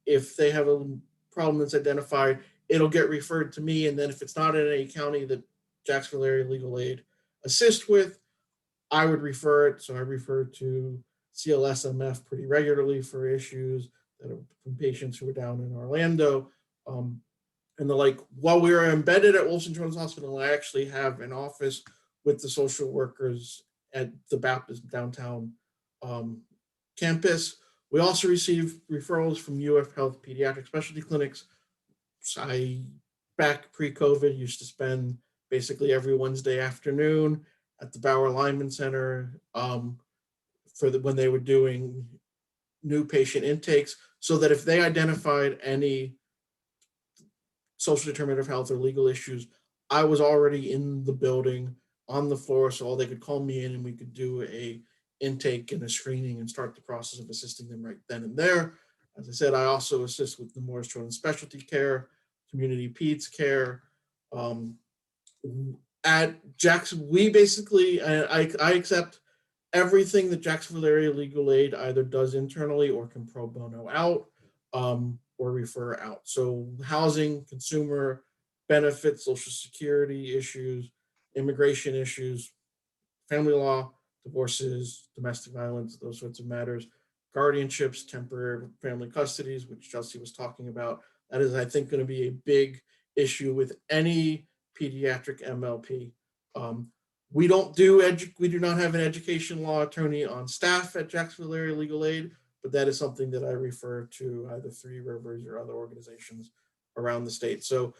if they have a problem that's identified, it'll get referred to me. And then if it's not in a county that Jacksonville Area Legal Aid assists with, I would refer it. So I refer to CLSMF pretty regularly for issues that are from patients who are down in Orlando. And the like, while we are embedded at Wilson Children's Hospital, I actually have an office with the social workers at the Baptist downtown campus. We also receive referrals from UF Health Pediatric Specialty Clinics. I, back pre-COVID, used to spend basically every Wednesday afternoon at the Bauer Lyman Center when they were doing new patient intakes, so that if they identified any social determinant of health or legal issues, I was already in the building on the floor, so all they could call me in and we could do a intake and a screening and start the process of assisting them right then and there. As I said, I also assist with the Morris Children's Specialty Care, community peds care. At Jackson, we basically, I accept everything that Jacksonville Area Legal Aid either does internally or can pro bono out or refer out. So housing, consumer benefits, social security issues, immigration issues, family law, divorces, domestic violence, those sorts of matters, guardianships, temporary family custodies, which Chelsea was talking about. That is, I think, going to be a big issue with any pediatric MLP. We do not have an education law attorney on staff at Jacksonville Area Legal Aid, but that is something that I refer to either Three Rivers or other organizations around the state. So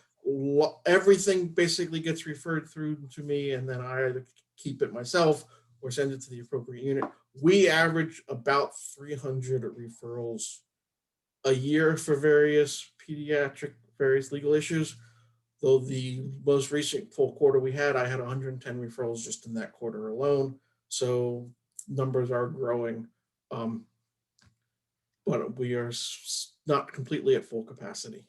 everything basically gets referred through to me, and then I either keep it myself or send it to the appropriate unit. We average about 300 referrals a year for various legal issues. Though the most recent full quarter we had, I had 110 referrals just in that quarter alone. So numbers are growing, but we are not completely at full capacity.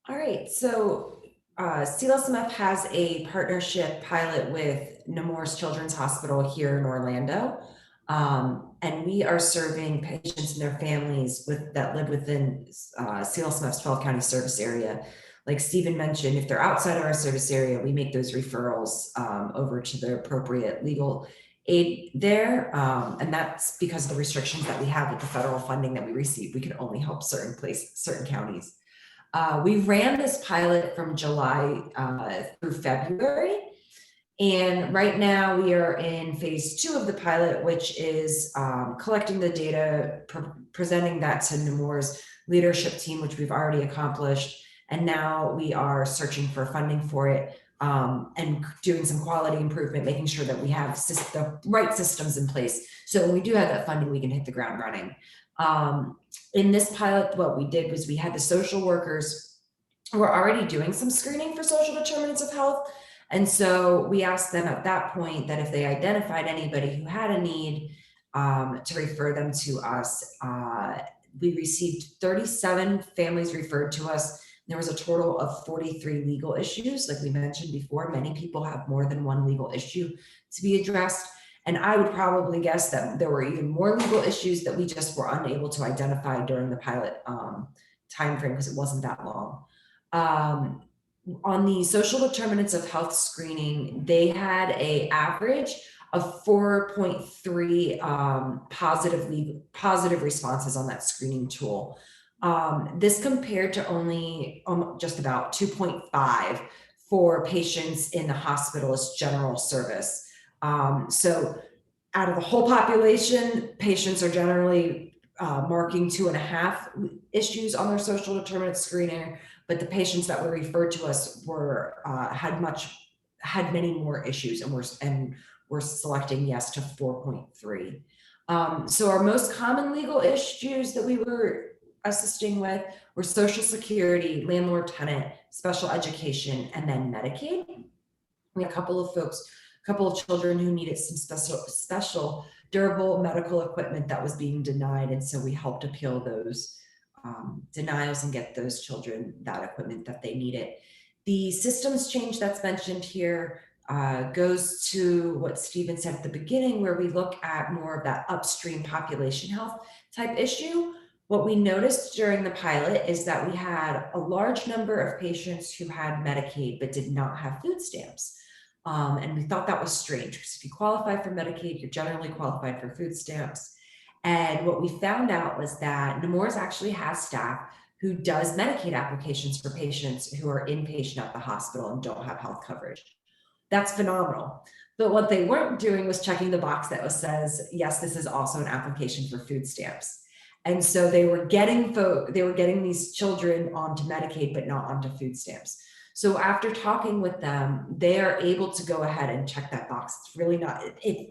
All right, so CLSMF has a partnership pilot with Nemours Children's Hospital here in Orlando. And we are serving patients and their families that live within CLSMF's 12 county service area. Like Stephen mentioned, if they're outside of our service area, we make those referrals over to the appropriate legal aid there. And that's because of the restrictions that we have with the federal funding that we receive. We can only help certain counties. We ran this pilot from July through February. And right now we are in phase 2 of the pilot, which is collecting the data, presenting that to Nemours leadership team, which we've already accomplished. And now we are searching for funding for it and doing some quality improvement, making sure that we have the right systems in place. So when we do have that funding, we can hit the ground running. In this pilot, what we did was we had the social workers who were already doing some screening for social determinants of health. And so we asked them at that point that if they identified anybody who had a need to refer them to us. We received 37 families referred to us. There was a total of 43 legal issues. Like we mentioned before, many people have more than one legal issue to be addressed. And I would probably guess that there were even more legal issues that we just were unable to identify during the pilot timeframe because it wasn't that long. On the social determinants of health screening, they had an average of 4.3 positive responses on that screening tool. This compared to only just about 2.5 for patients in the hospitalist general service. So out of the whole population, patients are generally marking 2.5 issues on their social determinant screening, but the patients that were referred to us were had many more issues, and we're selecting yes to 4.3. So our most common legal issues that we were assisting with were Social Security, landlord-tenant, special education, and then Medicaid. We had a couple of children who needed some special durable medical equipment that was being denied, and so we helped appeal those denials and get those children that equipment that they needed. The systems change that's mentioned here goes to what Stephen said at the beginning, where we look at more of that upstream population health type issue. What we noticed during the pilot is that we had a large number of patients who had Medicaid but did not have food stamps. And we thought that was strange, because if you qualify for Medicaid, you're generally qualified for food stamps. And what we found out was that Nemours actually has staff who does Medicaid applications for patients who are inpatient at the hospital and don't have health coverage. That's phenomenal. But what they weren't doing was checking the box that says, yes, this is also an application for food stamps. And so they were getting these children onto Medicaid, but not onto food stamps. So after talking with them, they are able to go ahead and check that box. It's really not,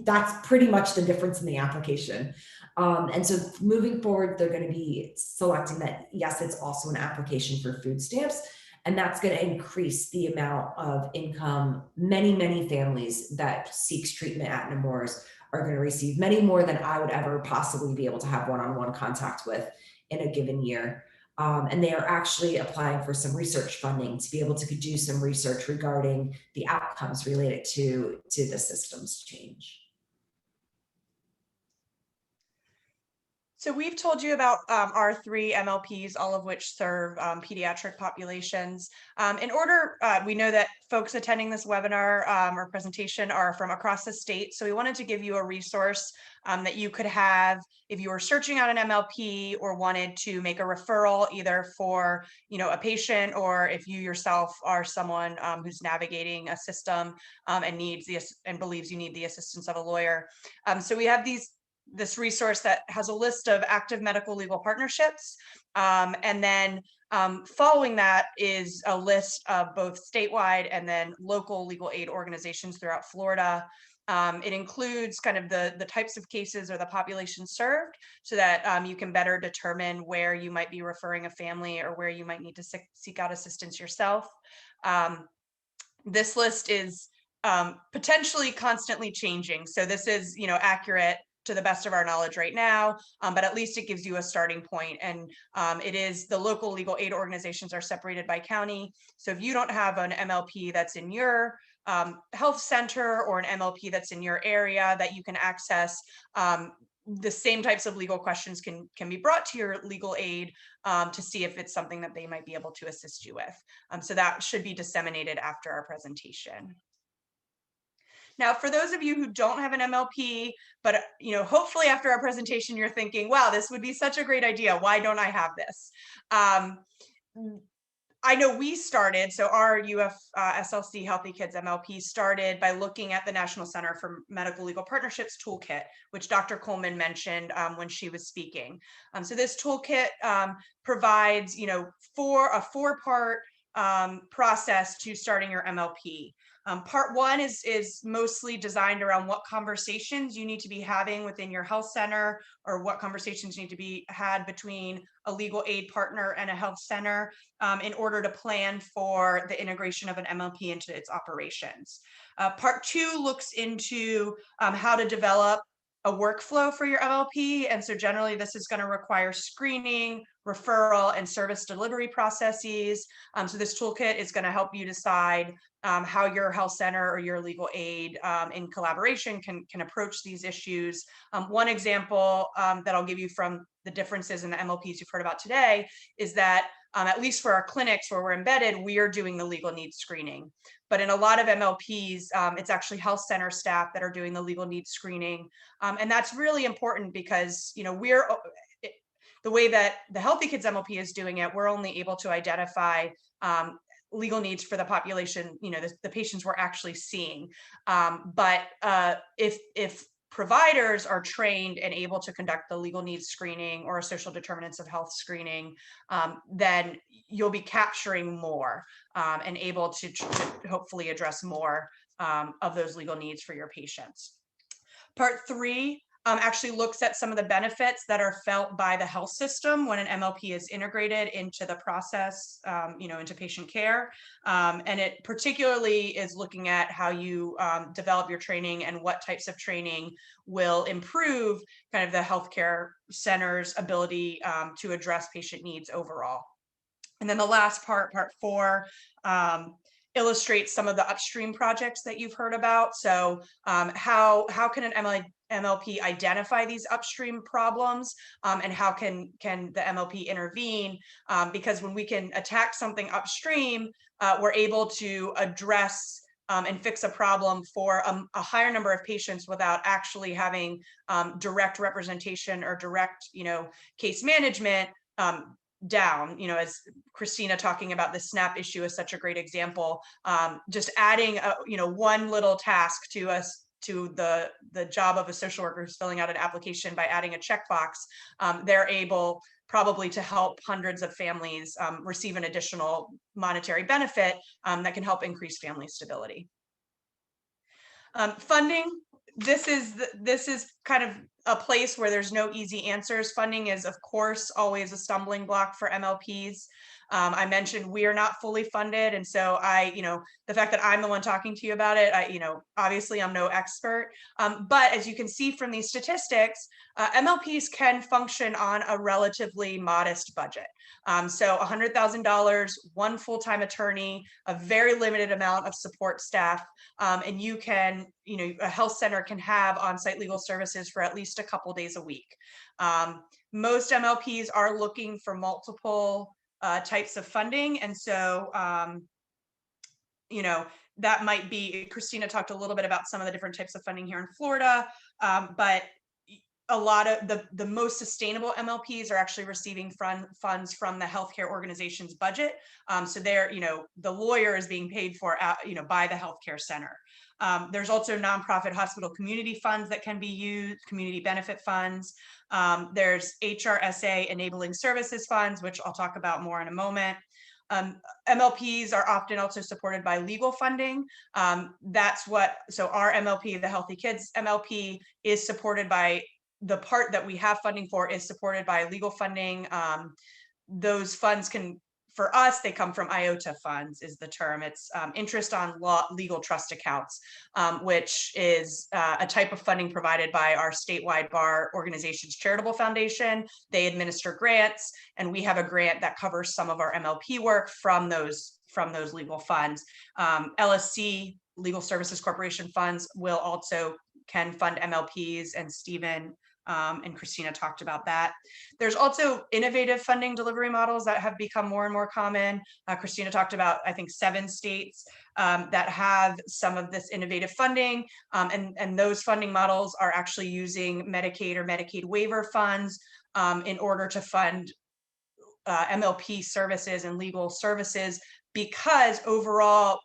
that's pretty much the difference in the application. And so moving forward, they're going to be selecting that, yes, it's also an application for food stamps. And that's going to increase the amount of income many families that seeks treatment at Nemours are going to receive, many more than I would ever possibly be able to have one-on-one contact with in a given year. And they are actually applying for some research funding to be able to do some research regarding the outcomes related to the systems change. So we've told you about our 3 MLPs, all of which serve pediatric populations. We know that folks attending this webinar or presentation are from across the state. So we wanted to give you a resource that you could have if you were searching out an MLP or wanted to make a referral, either for a patient, or if you yourself are someone who's navigating a system and believes you need the assistance of a lawyer. So we have this resource that has a list of active medical legal partnerships. And then following that is a list of both statewide and then local legal aid organizations throughout Florida. It includes kind of the types of cases or the population served, so that you can better determine where you might be referring a family or where you might need to seek out assistance yourself. This list is potentially constantly changing. So this is, accurate to the best of our knowledge right now, but at least it gives you a starting point. And it is, the local legal aid organizations are separated by county. So if you don't have an MLP that's in your health center, or an MLP that's in your area that you can access, the same types of legal questions can be brought to your legal aid to see if it's something that they might be able to assist you with. So that should be disseminated after our presentation. Now, for those of you who don't have an MLP, but hopefully after our presentation, you're thinking, wow, this would be such a great idea. Why don't I have this? I know we started, so our SLC Healthy Kids MLP started by looking at the National Center for Medical Legal Partnerships toolkit, which Dr. Coleman mentioned when she was speaking. So this toolkit provides, a 4-part process to starting your MLP. Part 1 is mostly designed around what conversations you need to be having within your health center, or what conversations need to be had between a legal aid partner and a health center in order to plan for the integration of an MLP into its operations. Part 2 looks into how to develop a workflow for your MLP. And so generally this is going to require screening, referral, and service delivery processes. So this toolkit is going to help you decide how your health center or your legal aid in collaboration can approach these issues. One example that I'll give you from the differences in the MLPs you've heard about today is that at least for our clinics where we're embedded, we are doing the legal needs screening. But in a lot of MLPs, it's actually health center staff that are doing the legal needs screening. And that's really important because, the way that the Healthy Kids MLP is doing it, we're only able to identify legal needs for the population, the patients we're actually seeing. But if providers are trained and able to conduct the legal needs screening or a social determinants of health screening, then you'll be capturing more and able to hopefully address more of those legal needs for your patients. Part 3 actually looks at some of the benefits that are felt by the health system when an MLP is integrated into the process, into patient care. And it particularly is looking at how you develop your training and what types of training will improve kind of the healthcare center's ability to address patient needs overall. And then the last part, part 4, illustrates some of the upstream projects that you've heard about. So how can an MLP identify these upstream problems, and how can the MLP intervene? Because when we can attack something upstream, we're able to address and fix a problem for a higher number of patients without actually having direct representation or direct, case management down. As Christina talking about the SNAP issue is such a great example. Just adding one little task to us to the job of a social worker who's filling out an application by adding a checkbox, they're able probably to help hundreds of families receive an additional monetary benefit that can help increase family stability. Funding. This is kind of a place where there's no easy answers. Funding is, of course, always a stumbling block for MLPs. I mentioned we are not fully funded. And so the fact that I'm the one talking to you about it, obviously I'm no expert. But as you can see from these statistics, MLPs can function on a relatively modest budget. So $100,000, one full-time attorney, a very limited amount of support staff, and you can, a health center can have on-site legal services for at least a couple days a week. Most MLPs are looking for multiple types of funding. And so, that might be, Christina talked a little bit about some of the different types of funding here in Florida, but a lot of the most sustainable MLPs are actually receiving funds from the healthcare organization's budget. So they're, the lawyer is being paid for, by the healthcare center. There's also nonprofit hospital community funds that can be used, community benefit funds. There's HRSA enabling services funds, which I'll talk about more in a moment. MLPs are often also supported by legal funding. So our MLP, the Healthy Kids MLP, is supported by, the part that we have funding for is supported by legal funding. Those funds for us, they come from IOTA funds is the term. It's interest on legal trust accounts, which is a type of funding provided by our statewide bar organization's charitable foundation. They administer grants, and we have a grant that covers some of our MLP work from those legal funds. LSC, Legal Services Corporation funds, can fund MLPs, and Stephen and Christina talked about that. There's also innovative funding delivery models that have become more and more common. Christina talked about, I think, 7 states that have some of this innovative funding. And those funding models are actually using Medicaid or Medicaid waiver funds in order to fund MLP services and legal services, because overall,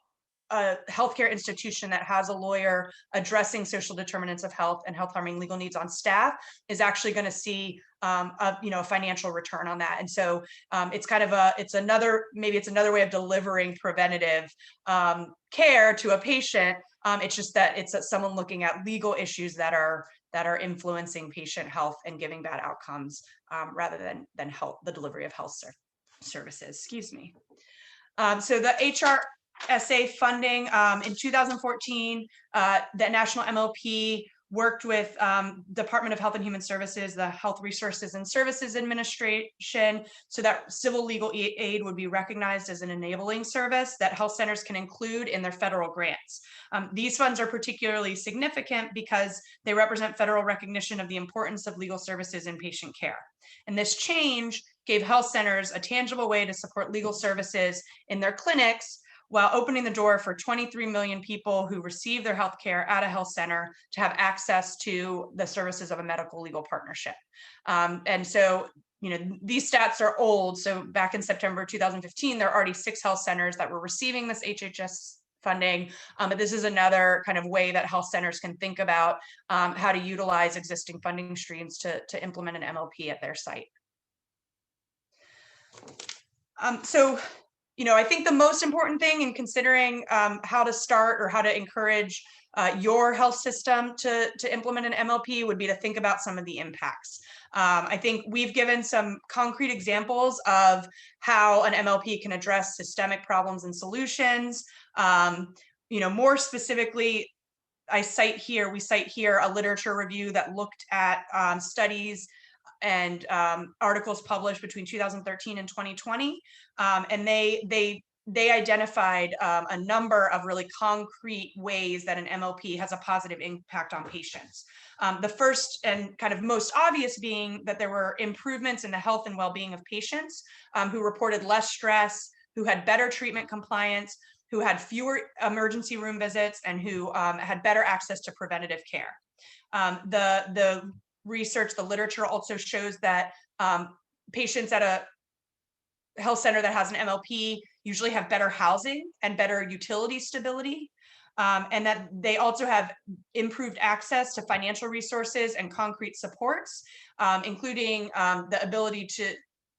a healthcare institution that has a lawyer addressing social determinants of health and health harming legal needs on staff is actually going to see a financial return on that. And so it's kind of it's another way of delivering preventative care to a patient. It's just that it's someone looking at legal issues that are influencing patient health and giving bad outcomes rather than the delivery of health services. Excuse me. So the HRSA funding in 2014, the National MLP worked with Department of Health and Human Services, the Health Resources and Services Administration, so that civil legal aid would be recognized as an enabling service that health centers can include in their federal grants. These funds are particularly significant because they represent federal recognition of the importance of legal services in patient care. And this change gave health centers a tangible way to support legal services in their clinics, while opening the door for 23 million people who receive their health care at a health center to have access to the services of a medical legal partnership. And so, these stats are old. So back in September 2015, there are already 6 health centers that were receiving this HHS funding. But this is another kind of way that health centers can think about how to utilize existing funding streams to implement an MLP at their site. So, I think the most important thing in considering how to start or how to encourage your health system to implement an MLP would be to think about some of the impacts. I think we've given some concrete examples of how an MLP can address systemic problems and solutions. More specifically, we cite here a literature review that looked at studies and articles published between 2013 and 2020. And they identified a number of really concrete ways that an MLP has a positive impact on patients. The first and kind of most obvious being that there were improvements in the health and well-being of patients who reported less stress, who had better treatment compliance, who had fewer emergency room visits, and who had better access to preventative care. The research, the literature also shows that patients at a health center that has an MLP usually have better housing and better utility stability, and that they also have improved access to financial resources and concrete supports, including the ability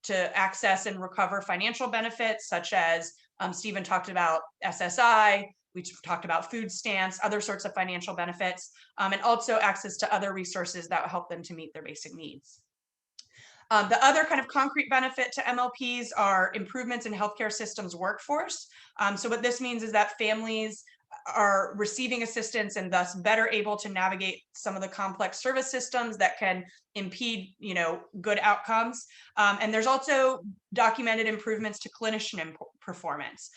to access and recover financial benefits, such as Stephen talked about SSI, we talked about food stamps, other sorts of financial benefits, and also access to other resources that help them to meet their basic needs. The other kind of concrete benefit to MLPs are improvements in healthcare systems workforce. So what this means is that families are receiving assistance and thus better able to navigate some of the complex service systems that can impede, good outcomes. And there's also documented improvements to clinician performance.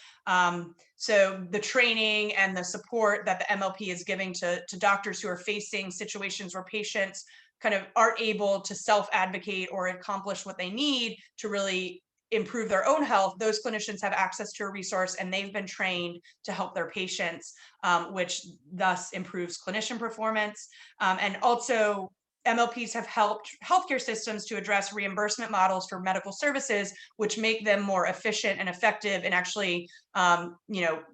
So the training and the support that the MLP is giving to doctors who are facing situations where patients kind of aren't able to self-advocate or accomplish what they need to really improve their own health, those clinicians have access to a resource and they've been trained to help their patients, which thus improves clinician performance. And also MLPs have helped healthcare systems to address reimbursement models for medical services, which make them more efficient and effective in actually,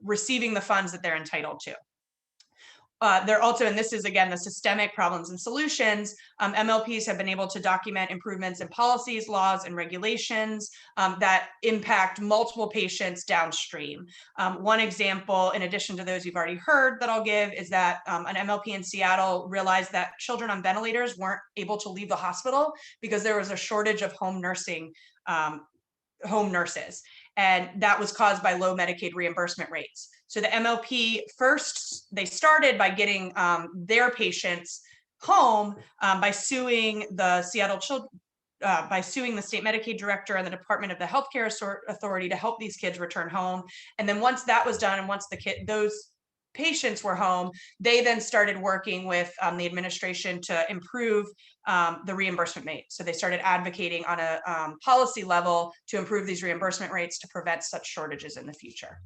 receiving the funds that they're entitled to. They're also, and this is again, the systemic problems and solutions, MLPs have been able to document improvements in policies, laws, and regulations that impact multiple patients downstream. One example, in addition to those you've already heard that I'll give, is that an MLP in Seattle realized that children on ventilators weren't able to leave the hospital because there was a shortage of home nurses. And that was caused by low Medicaid reimbursement rates. So the MLP first, they started by getting their patients home by suing the by suing the state Medicaid director and the Department of the Healthcare Authority to help these kids return home. And then once that was done, and once those patients were home, they then started working with the administration to improve the reimbursement rate. So they started advocating on a policy level to improve these reimbursement rates to prevent such shortages in the future.